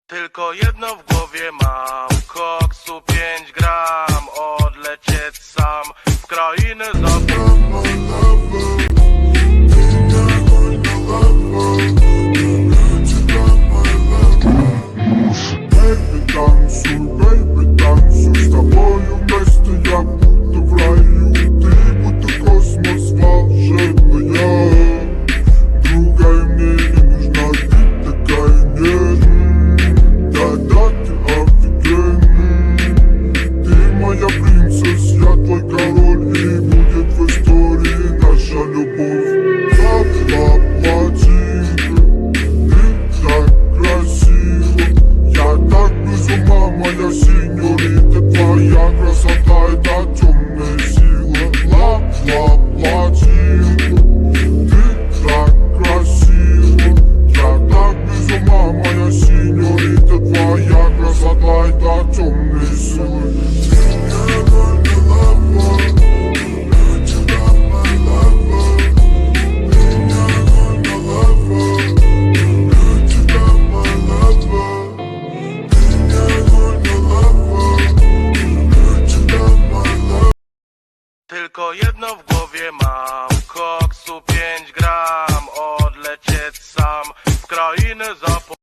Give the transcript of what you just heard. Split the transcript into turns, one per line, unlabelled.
Tylko jedno w głowie mam, koksu 5 gram, odlecieć sam w krainę zabaw.
Baby tancuj, z tobою вместе я будто в раю, ты будто космос волшебная. Другая мне не нужна, ты такая нежная. Да-да, ты офигенная. Ты моя принцесса, я твой король, и будет в истории наша любовь. Ла-ла-ла-тинка, ты так красива. Я так без ума, моя синьорита, твоя красота — это темная сила. Ла-ла-ла-тинка, ты так красива. Я так без ума, моя синьорита, твоя красота — это темные силы.
Tylko jedno w głowie mam, koksu 5 gram,